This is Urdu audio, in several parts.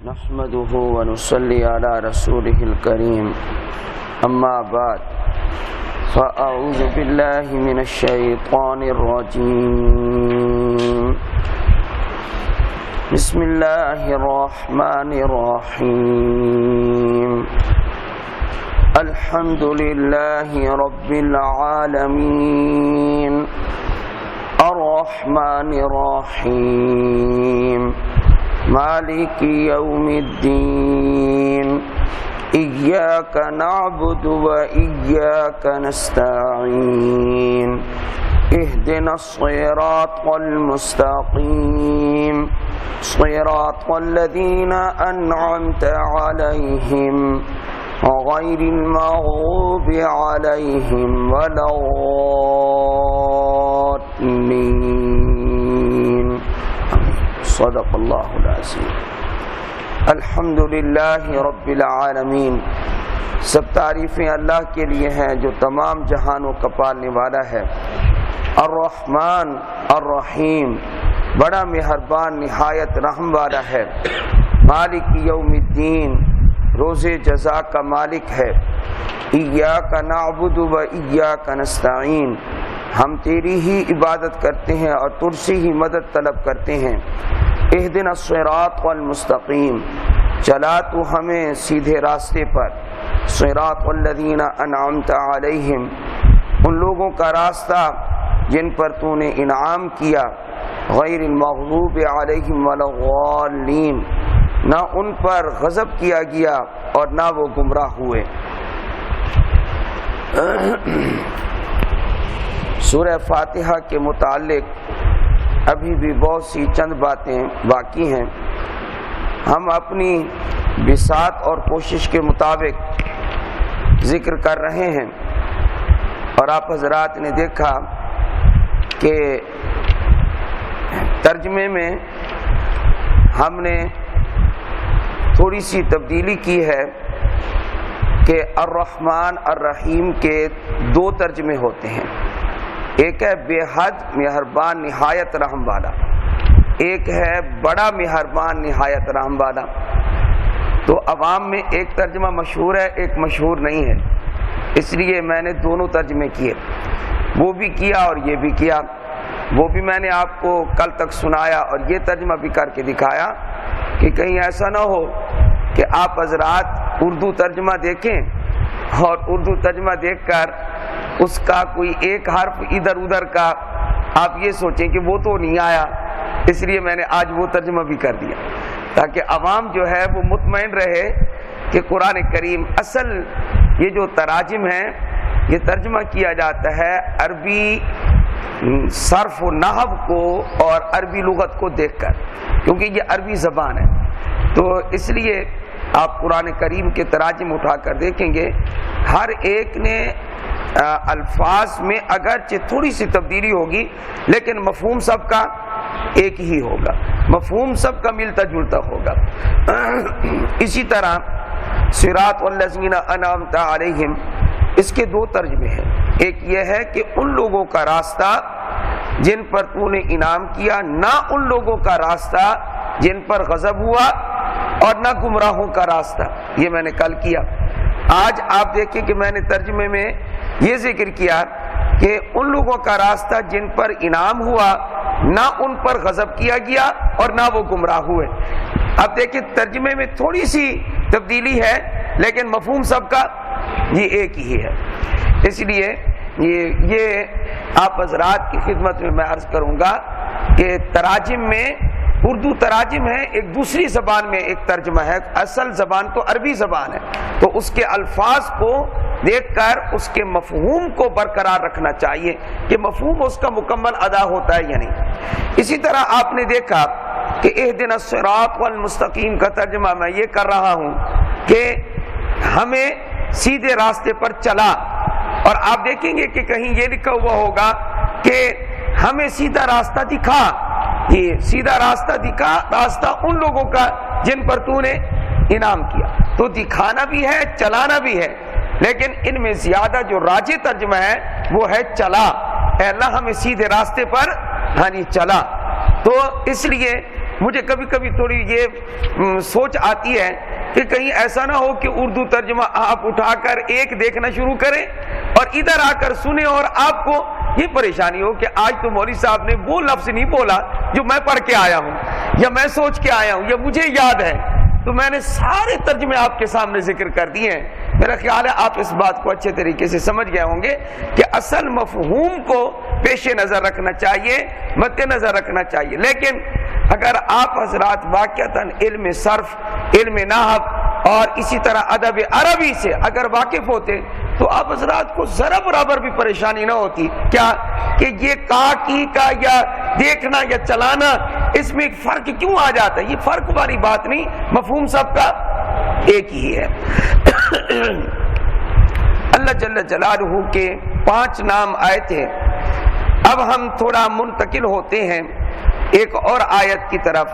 نحمده ونصلي على رسوله الكريم اما بعد فاعوذ بالله من الشيطان الرجيم بسم الله الرحمن الرحيم الحمد لله رب العالمين الرحمن الرحيم مالك يوم الدين إياك نعبد وإياك نستعين اهدنا الصراط المستقيم صراط الذين أنعمت عليهم غير المغضوب عليهم ولا الضالين صدق اللہ العظیم۔ الحمدللہ رب العالمین، سب تعریفیں اللہ کے لیے ہیں جو تمام جہانوں کا پالنے والا ہے۔ الرحمن الرحیم، بڑا مہربان نہایت رحم والا ہے۔ مالک یوم الدین، روز جزا کا مالک ہے۔ ایاک نعبد و ایاک نستعین، ہم تیری ہی عبادت کرتے ہیں اور تجھ سے ہی مدد طلب کرتے ہیں۔ اہدنا الصراط المستقیم، چلا تو ہمیں سیدھے راستے پر۔ صراط الذین انعمت علیہم، ان لوگوں کا راستہ جن پر تو نے انعام کیا۔ غیر المغضوب علیہم ولا الضالین، نہ ان پر غضب کیا گیا اور نہ وہ گمراہ ہوئے۔ سورہ فاتحہ کے متعلق ابھی بھی بہت سی چند باتیں باقی ہیں۔ ہم اپنی بساط اور کوشش کے مطابق ذکر کر رہے ہیں، اور آپ حضرات نے دیکھا کہ ترجمے میں ہم نے تھوڑی سی تبدیلی کی ہے کہ الرحمن الرحیم کے دو ترجمے ہوتے ہیں، ایک ہے بے حد مہربان نہایت رحم والا، ایک ہے بڑا مہربان نہایت رحم والا۔ تو عوام میں ایک ترجمہ مشہور ہے، ایک مشہور نہیں ہے، اس لیے میں نے دونوں ترجمے کیے، وہ بھی کیا اور یہ بھی کیا۔ وہ بھی میں نے آپ کو کل تک سنایا اور یہ ترجمہ بھی کر کے دکھایا کہ کہیں ایسا نہ ہو کہ آپ حضرات اردو ترجمہ دیکھیں اور اردو ترجمہ دیکھ کر اس کا کوئی ایک حرف ادھر ادھر کا آپ یہ سوچیں کہ وہ تو نہیں آیا، اس لیے میں نے آج وہ ترجمہ بھی کر دیا تاکہ عوام جو ہے وہ مطمئن رہے کہ قرآن کریم اصل یہ جو تراجم ہیں یہ ترجمہ کیا جاتا ہے عربی صرف و نحو کو اور عربی لغت کو دیکھ کر، کیونکہ یہ عربی زبان ہے۔ تو اس لیے آپ قرآن کریم کے تراجم اٹھا کر دیکھیں گے، ہر ایک نے الفاظ میں اگرچہ تھوڑی سی تبدیلی ہوگی لیکن مفہوم سب کا ایک ہی ہوگا، مفہوم سب کا ملتا جلتا ہوگا۔ اسی طرح صراط الذین انعمت علیہم، اس کے دو ترجمے ہیں، ایک یہ ہے کہ ان لوگوں کا راستہ جن پر تو نے انعام کیا، نہ ان لوگوں کا راستہ جن پر غضب ہوا، اور نہ گمراہوں کا راستہ، یہ میں نے کل کیا۔ آج آپ دیکھیں کہ میں نے ترجمے میں یہ ذکر کیا کہ ان لوگوں کا راستہ جن پر انعام ہوا، نہ ان پر غضب کیا گیا اور نہ وہ گمراہ ہوئے۔ اب دیکھیں ترجمے میں تھوڑی سی تبدیلی ہے لیکن مفہوم سب کا یہ ایک ہی ہے۔ اس لیے یہ آپ حضرات کی خدمت میں عرض کروں گا کہ تراجم میں اردو تراجم ہے، ایک دوسری زبان میں ایک ترجمہ ہے، اصل زبان تو عربی زبان ہے، تو اس کے الفاظ کو دیکھ کر اس کے مفہوم کو برقرار رکھنا چاہیے کہ مفہوم اس کا مکمل ادا ہوتا ہے یا نہیں۔ اسی طرح آپ نے دیکھا کہ اہدنا الصراط المستقیم کا ترجمہ میں یہ کر رہا ہوں کہ ہمیں سیدھے راستے پر چلا، اور آپ دیکھیں گے کہ کہیں یہ لکھا ہوا ہوگا کہ ہمیں سیدھا راستہ دکھا۔ یہ سیدھا راستہ دکھا، راستہ ان لوگوں کا جن پر تو نے انعام کیا، تو دکھانا بھی ہے چلانا بھی ہے، لیکن ان میں زیادہ جو راجح ترجمہ ہے وہ ہے چلا، اے اللہ ہمیں سیدھے راستے پر چلا۔ تو اس لیے مجھے کبھی کبھی تھوڑی یہ سوچ آتی ہے کہ کہیں ایسا نہ ہو کہ اردو ترجمہ آپ اٹھا کر ایک دیکھنا شروع کریں اور ادھر آ کر سنیں اور آپ کو یہ پریشانی ہو کہ آج تو مولوی صاحب نے وہ لفظ نہیں بولا جو میں پڑھ کے آیا ہوں یا میں سوچ کے آیا ہوں یا مجھے یاد ہے، تو میں نے سارے ترجمے آپ کے سامنے ذکر کر دیے ہیں۔ میرا خیال ہے آپ اس بات کو اچھے طریقے سے سمجھ گئے ہوں گے کہ اصل مفہوم کو پیش نظر رکھنا چاہیے، مد نظر رکھنا چاہیے۔ لیکن اگر آپ حضرات واقعتاً علم صرف، علم نحو اور اسی طرح ادب عربی سے اگر واقف ہوتے تو آپ حضرات کو ذرا برابر بھی پریشانی نہ ہوتی کیا کہ یہ کی کا یا دیکھنا یا چلانا اس میں ایک فرق کیوں آ جاتا ہے۔ یہ فرق والی بات نہیں، مفہوم سب کا ایک ہی ہے۔ اللہ جل جلالہ کے 5 نام آئے تھے۔ اب ہم تھوڑا منتقل ہوتے ہیں ایک اور آیت کی طرف۔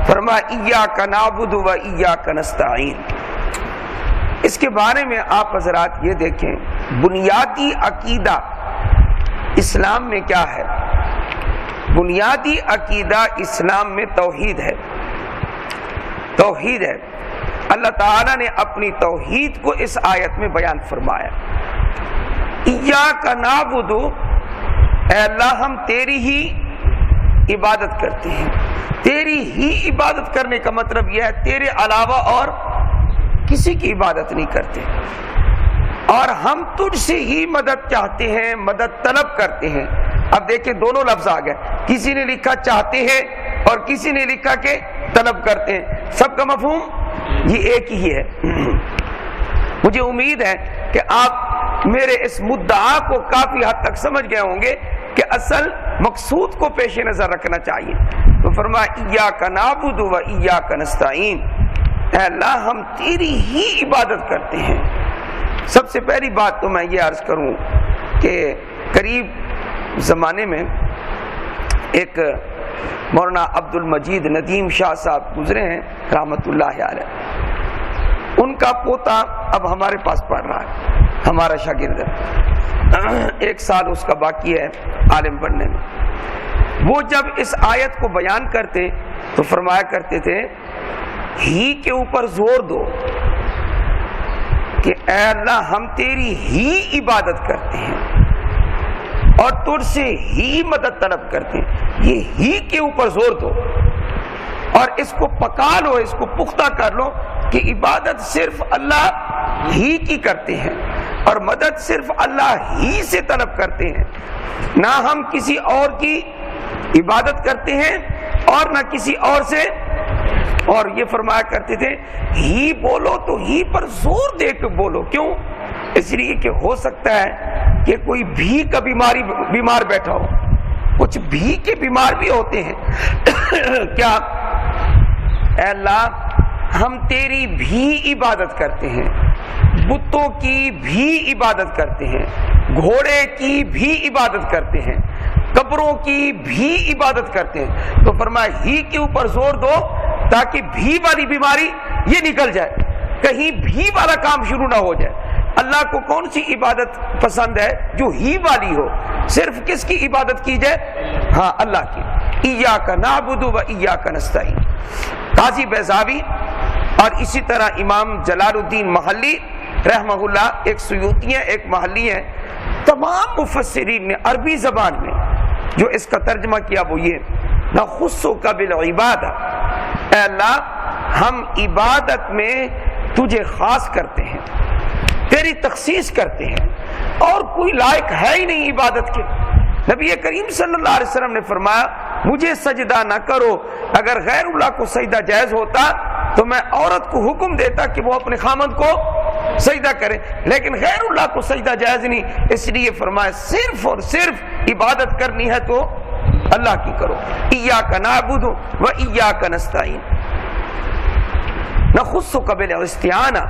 فرمایا ایاک نعبد و ایاک نستعین۔ اس کے بارے میں آپ حضرات یہ دیکھیں، بنیادی عقیدہ اسلام میں کیا ہے؟ بنیادی عقیدہ اسلام میں توحید ہے، توحید ہے۔ اللہ تعالیٰ نے اپنی توحید کو اس آیت میں بیان فرمایا۔ ایاک نعبد، اے اللہ ہم تیری ہی عبادت کرتے ہیں۔ تیری ہی عبادت کرنے کا مطلب یہ ہے تیرے علاوہ اور کسی کی عبادت نہیں کرتے، اور ہم تجھ سے ہی مدد چاہتے ہیں، مدد طلب کرتے ہیں۔ اب دیکھیں دونوں لفظ آ گئے، کسی نے لکھا چاہتے ہیں اور کسی نے لکھا کہ طلب کرتے ہیں، سب کا مفہوم یہ ایک ہی ہے۔ مجھے امید ہے کہ آپ میرے اس مدعا کو کافی حد تک سمجھ گئے ہوں گے کہ اصل مقصود کو پیش نظر رکھنا چاہیے۔ تو فرمایا ایاک نعبد و ایاک نستعین، اے اللہ ہم تیری ہی عبادت کرتے ہیں۔ سب سے پہلی بات تو میں یہ عرض کروں کہ قریب زمانے میں ایک مولانا عبد المجید ندیم شاہ صاحب گزرے ہیں رحمت اللہ علیہ۔ ان کا پوتا اب ہمارے پاس پڑھ رہا ہے، ہمارا شاگرد ہے، 1 سال اس کا باقی ہے عالم بننے میں۔ وہ جب اس آیت کو بیان کرتے تو فرمایا کرتے تھے ہی کے اوپر زور دو کہ اے اللہ ہم تیری ہی عبادت کرتے ہیں اور تجھ سے ہی مدد طلب کرتے ہیں۔ یہ ہی کے اوپر زور دو اور اس کو پکا لو، اس کو پختہ کر لو کہ عبادت صرف اللہ ہی کی کرتے ہیں اور مدد صرف اللہ ہی سے طلب کرتے ہیں، نہ ہم کسی اور کی عبادت کرتے ہیں اور نہ کسی اور سے۔ اور یہ فرمایا کرتے تھے ہی بولو تو ہی پر زور دے کے بولو، کیوں؟ اس لیے کہ ہو سکتا ہے کہ کوئی بھی کا بیمار بیٹھا ہو، کچھ بھی کے بیمار بھی ہوتے ہیں۔ کیا اے اللہ ہم تیری بھی عبادت کرتے ہیں، بتوں کی بھی عبادت کرتے ہیں، گھوڑے کی بھی عبادت کرتے ہیں، قبروں کی بھی عبادت کرتے ہیں۔ تو فرمایا ہی کے اوپر زور دو تاکہ بھی والی بیماری یہ نکل جائے، کہیں بھی والا کام شروع نہ ہو جائے۔ اللہ کو کون سی عبادت پسند ہے؟ جو ہی والی ہو۔ صرف کس کی عبادت کی جائے؟ ہاں اللہ کی۔ ایاک نعبد و ایاک نستعین۔ قاضی بیضاوی اور اسی طرح امام جلال الدین محلی رحمہ اللہ، ایک سیوطی ہیں ایک محلی ہیں، تمام مفسرین نے عربی زبان میں جو اس کا ترجمہ کیا وہ یہ نخصک بالعبادہ، اے اللہ ہم عبادت میں تجھے خاص کرتے ہیں، تیری تخصیص کرتے ہیں، اور کوئی لائق ہے ہی نہیں عبادت کے۔ نبی کریم صلی اللہ علیہ وسلم نے فرمایا مجھے سجدہ نہ کرو، اگر غیر اللہ کو سجدہ جائز ہوتا تو میں عورت کو حکم دیتا کہ وہ اپنے خامند کو سجدہ کرے، لیکن غیر اللہ کو سجدہ جائز نہیں، اس لیے فرمایا صرف اور صرف عبادت کرنی ہے تو اللہ کی کرو۔ ایاک نعبد و ایاک نستعین، نخصک بالاستعانہ،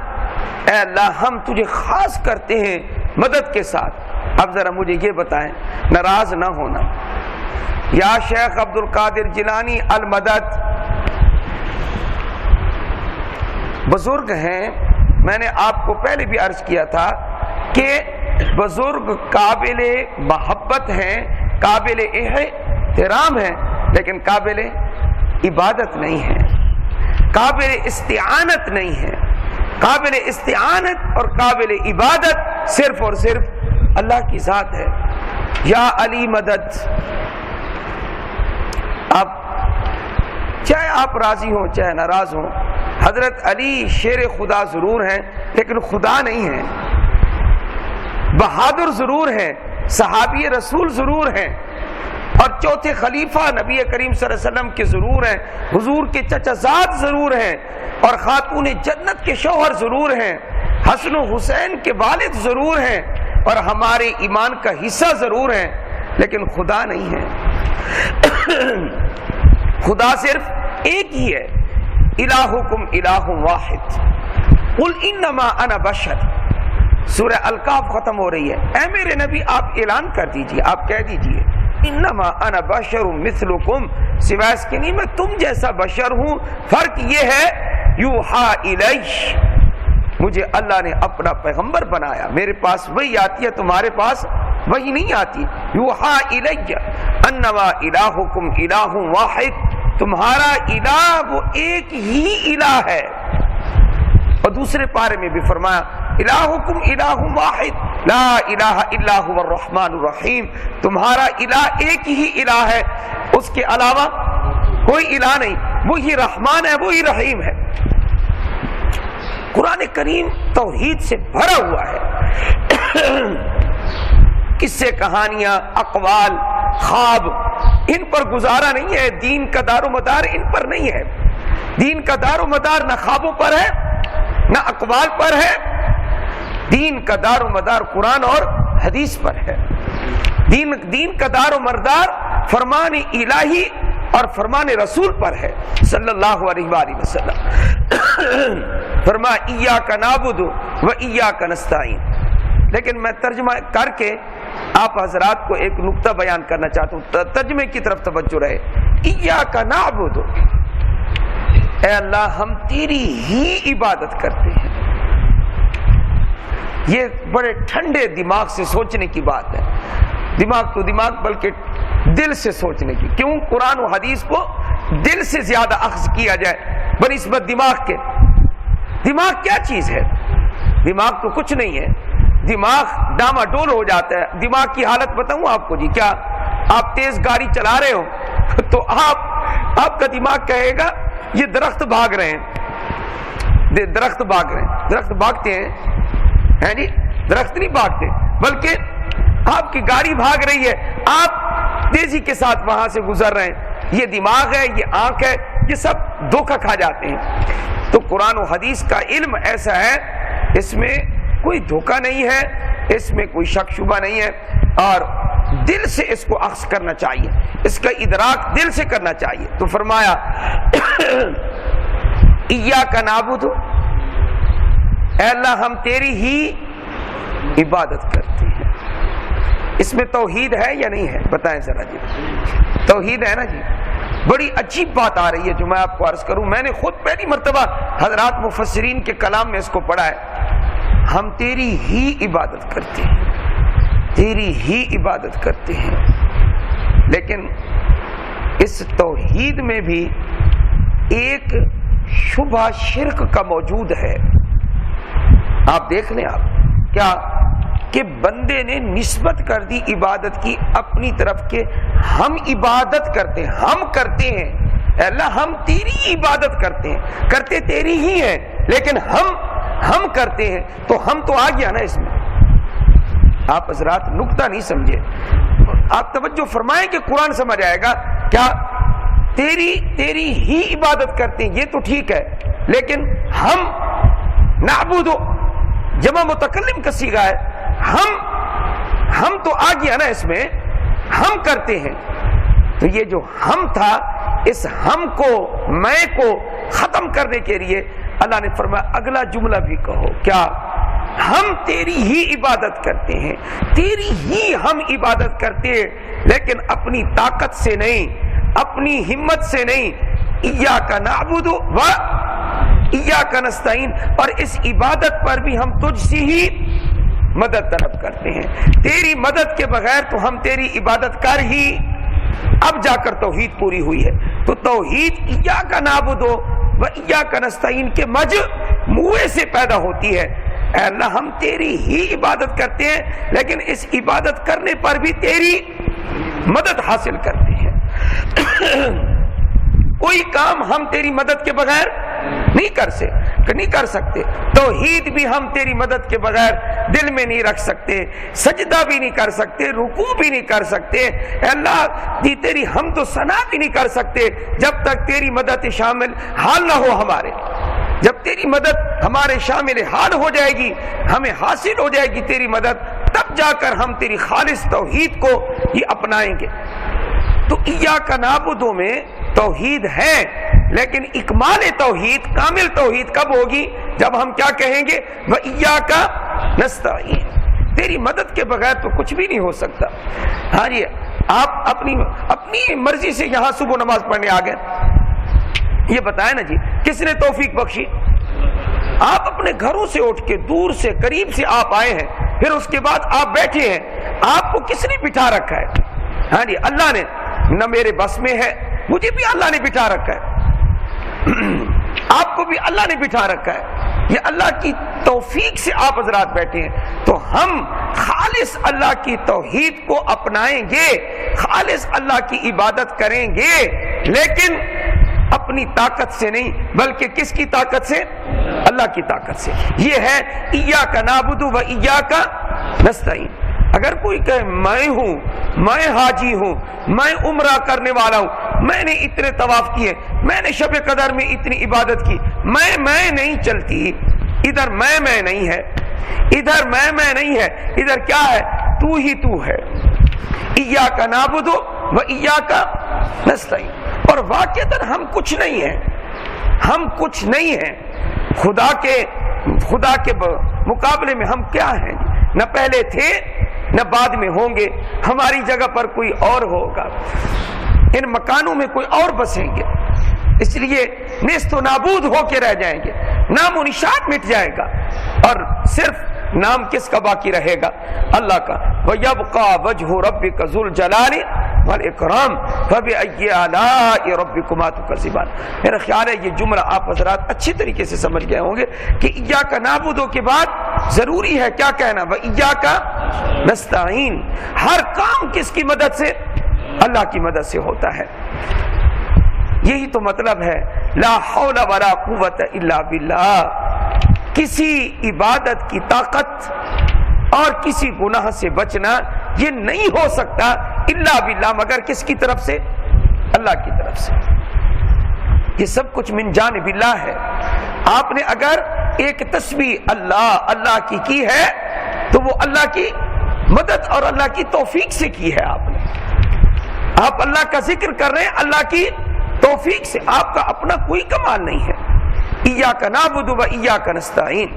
اے اللہ ہم تجھے خاص کرتے ہیں مدد کے ساتھ۔ اب ذرا مجھے یہ بتائیں، ناراض نہ ہونا، یا شیخ عبد القادر جیلانی المدد بزرگ ہیں، میں نے آپ کو پہلے بھی عرض کیا تھا کہ بزرگ قابل محبت ہیں، قابل احترام ہیں، لیکن قابل عبادت نہیں ہے، قابل استعانت نہیں ہے. قابل استعانت اور قابل عبادت صرف اور صرف اللہ کی ذات ہے. یا علی مدد. اب چاہے آپ راضی ہوں چاہے ناراض ہوں، حضرت علی شیر خدا ضرور ہیں لیکن خدا نہیں ہیں. بہادر ضرور ہیں، صحابی رسول ضرور ہیں، اور چوتھے خلیفہ نبی کریم صلی اللہ علیہ وسلم کے ضرور ہیں، حضور کے چچا زاد ضرور ہیں، اور خاتون جنت کے شوہر ضرور ہیں، حسن و حسین کے والد ضرور ہیں، اور ہمارے ایمان کا حصہ ضرور ہیں، لیکن خدا نہیں ہے. خدا صرف ایک ہی ہے. الہکم الہ واحد قل انما انا بشر. سورہ الکاف ختم ہو رہی ہے. اے میرے نبی آپ اعلان کر دیجئے، آپ کہہ دیجئے انما انا بشر مثلکم، سوائے اس کے نہیں میں تم جیسا بشر ہوں. فرق یہ ہے یوحا الی، مجھے اللہ نے اپنا پیغمبر بنایا، میرے پاس وہی آتی ہے، تمہارے پاس وہی نہیں آتی. یوحا الی انما الہکم الہ واحد، تمہارا الہ وہ ایک ہی الہ ہے. اور دوسرے پارے میں بھی فرمایا الہکم الہ واحد لا الہ الا هو الرحمن الرحیم، تمہارا الہ ایک ہی الہ ہے، اس کے علاوہ کوئی الہ نہیں، وہی رحمان ہے وہی رحیم ہے. قرآن کریم توحید سے بھرا ہوا ہے. قصے کہانیاں اقوال خواب ان پر گزارا نہیں ہے. دین کا دار و مدار ان پر نہیں ہے. دین کا دار و مدار نہ خوابوں پر ہے نہ اقوال پر ہے. دین کا دار و مدار قرآن اور حدیث پر ہے. دین کا دار و مدار فرمان الہی اور فرمان رسول پر ہے صلی اللہ علیہ وآلہ وسلم. فرما ایاک نعبد و ایاک نستعین. لیکن میں ترجمہ کر کے آپ حضرات کو ایک نقطہ بیان کرنا چاہتا ہوں، ترجمے کی طرف توجہ رہے. ایاک نعبد، اے اللہ ہم تیری ہی عبادت کرتے ہیں. یہ بڑے ٹھنڈے دماغ سے سوچنے کی بات ہے. دماغ تو دماغ بلکہ دل سے سوچنے کی. کیوں قرآن و حدیث کو دل سے زیادہ اخذ کیا جائے بنسبت دماغ کے. دماغ کیا چیز ہے؟ دماغ تو کچھ نہیں ہے. دماغ ڈاما ڈول ہو جاتا ہے. دماغ کی حالت بتاؤں آپ کو جی. کیا آپ تیز گاڑی چلا رہے ہو تو آپ کا دماغ کہے گا یہ درخت بھاگ رہے ہیں، درخت بھاگ رہے ہیں. درخت بھاگتے ہیں جی؟ درخت نہیں بھاگتے، بلکہ آپ کی گاڑی بھاگ رہی ہے، آپ تیزی کے ساتھ وہاں سے گزر رہے ہیں. یہ دماغ ہے، یہ آنکھ ہے، یہ سب دھوکہ کھا جاتے ہیں. تو قرآن و حدیث کا علم ایسا ہے، اس میں کوئی دھوکہ نہیں ہے، اس میں کوئی شک شبہ نہیں ہے، اور دل سے اس کو اخذ کرنا چاہیے، اس کا ادراک دل سے کرنا چاہیے. تو فرمایا ایاک نعبد، اے اللہ ہم تیری ہی عبادت کرتے ہیں. اس میں توحید ہے یا نہیں ہے؟ بتائیں ذرا جی. توحید ہے نا جی. بڑی عجیب بات آ رہی ہے جو میں آپ کو عرض کروں. میں نے خود پہلی مرتبہ حضرات مفسرین کے کلام میں اس کو پڑھا ہے. ہم تیری ہی عبادت کرتے ہیں، تیری ہی عبادت کرتے ہیں. لیکن اس توحید میں بھی ایک شبہ شرک کا موجود ہے. آپ دیکھ لیں. آپ کیا کہ بندے نے نسبت کر دی عبادت کی اپنی طرف کے ہم عبادت کرتے ہیں، ہم کرتے ہیں. اے اللہ ہم تیری عبادت کرتے ہیں، کرتے تیری ہی ہیں، لیکن ہم کرتے ہیں. تو ہم تو آ گیا نا اس میں. آپ حضرات نقطہ نہیں سمجھے. آپ توجہ فرمائیں کہ قرآن سمجھ آئے گا. کیا تیری ہی عبادت کرتے ہیں، یہ تو ٹھیک ہے، لیکن ہم نعبد جمع متکلم کا صیغہ ہے. ہم تو آ گیا نا اس میں، ہم کرتے ہیں. تو یہ جو ہم تھا، اس ہم کو، میں کو ختم کرنے کے لیے اللہ نے فرمایا اگلا جملہ بھی کہو. کیا؟ ہم تیری ہی عبادت کرتے ہیں، تیری ہی ہم عبادت کرتے ہیں، لیکن اپنی طاقت سے نہیں، اپنی ہمت سے نہیں. ایاک نعبد و ایاک نستعین. اور اس عبادت پر بھی ہم تجھ سے ہی مدد طلب کرتے ہیں. تیری مدد کے بغیر تو ہم تیری عبادت کر ہی اب جا کر توحید پوری ہوئی ہے. تو توحید ایاک نعبد و ایاک نستعین کے مجموعے سے پیدا ہوتی ہے. اے اللہ ہم تیری ہی عبادت کرتے ہیں لیکن اس عبادت کرنے پر بھی تیری مدد حاصل کرتے ہیں. کوئی کام ہم تیری مدد کے بغیر نہیں کر سکتے. توحید بھی ہم تیری مدد کے بغیر دل میں نہیں رکھ سکتے, سجدہ بھی نہیں کر سکتے, رکوع بھی نہیں کر سکتے. اے اللہ تیری حمد و ثنا بھی نہیں کر سکتے جب تک تیری مدد شامل حال نہ ہو ہمارے. جب تیری مدد ہمارے شامل حال ہو جائے گی, ہمیں حاصل ہو جائے گی تیری مدد, تب جا کر ہم تیری خالص توحید کو ہی اپنائیں گے. تو ایاک نعبد میں توحید ہے لیکن اکمال توحید, کامل توحید کب ہوگی؟ جب ہم کیا کہیں گے؟ وَإِيَّاكَ نَسْتَعِينُ. تیری مدد کے بغیر تو کچھ بھی نہیں ہو سکتا. ہاں جی, آپ اپنی مرضی سے یہاں صبح نماز پڑھنے آ گئے, یہ بتائیں نا جی کس نے توفیق بخشی؟ آپ اپنے گھروں سے اٹھ کے دور سے قریب سے آپ آئے ہیں, پھر اس کے بعد آپ بیٹھے ہیں, آپ کو کس نے بٹھا رکھا ہے؟ ہاں جی اللہ نے. نہ میرے بس میں ہے, مجھے بھی اللہ نے بٹھا رکھا ہے, آپ کو بھی اللہ نے بٹھا رکھا ہے. یہ اللہ کی توفیق سے آپ حضرات بیٹھے ہیں. تو ہم خالص اللہ کی توحید کو اپنائیں گے, خالص اللہ کی عبادت کریں گے, لیکن اپنی طاقت سے نہیں بلکہ کس کی طاقت سے؟ اللہ کی طاقت سے. یہ ہے ایاک نعبد و ایاک نستعین. اگر کوئی کہے میں ہوں, میں حاجی ہوں, میں عمرہ کرنے والا ہوں, میں نے اتنے طواف کیے, میں نے شب قدر میں اتنی عبادت کی, میں نہیں چلتی. ادھر میں نہیں ہے, ادھر میں نہیں ہے, ادھر کیا ہے؟ تو ہی تو ہے. ایاک نعبد و ایاک نستعین. اور واقعتاً ہم کچھ نہیں ہیں, ہم کچھ نہیں ہیں. خدا کے مقابلے میں ہم کیا ہیں؟ نہ پہلے تھے نہ بعد میں ہوں گے. ہماری جگہ پر کوئی اور ہوگا, ان مکانوں میں کوئی اور بسیں گے, اس لیے نیست و نابود ہو کے رہ جائیں گے, نام و نشان مٹ جائے گا, اور صرف نام کس کا باقی رہے گا؟ اللہ کا. وَيَبْقَى وَجْهُ رَبِّكَ ذُو الْجَلَالِ وَالْإِكْرَامِ فَبِأَيِّ آلَاءِ رَبِّكُمَا تُكَذِّبَانِ. میرا خیال ہے یہ جملہ آپ حضرات اچھی طریقے سے سمجھ گئے ہوں گے کہ ایاک نعبد کے بعد ضروری ہے کیا کہنا؟ وَإِيَّاكَ نَسْتَعِينُ. ہر کام کس کی مدد سے؟ اللہ کی مدد سے ہوتا ہے. یہی تو مطلب ہے لا حول ولا قوت الا باللہ. کسی عبادت کی طاقت اور کسی گناہ سے بچنا یہ نہیں ہو سکتا الا باللہ, مگر کس کی طرف سے؟ اللہ کی طرف سے. یہ سب کچھ من جانب اللہ ہے. آپ نے اگر ایک تسبیح اللہ کی ہے تو وہ اللہ کی مدد اور اللہ کی توفیق سے کی ہے. آپ اللہ کا ذکر کر رہے ہیں اللہ کی توفیق سے, آپ کا اپنا کوئی کمال نہیں ہے. ایاک نعبد و ایاک نستعین.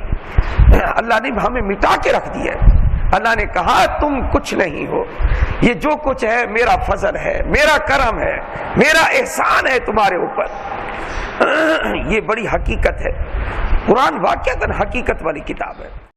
اللہ نے ہمیں مٹا کے رکھ دیا ہے. اللہ نے کہا تم کچھ نہیں ہو, یہ جو کچھ ہے میرا فضل ہے, میرا کرم ہے, میرا احسان ہے تمہارے اوپر. یہ بڑی حقیقت ہے. قرآن واقعتاً حقیقت والی کتاب ہے.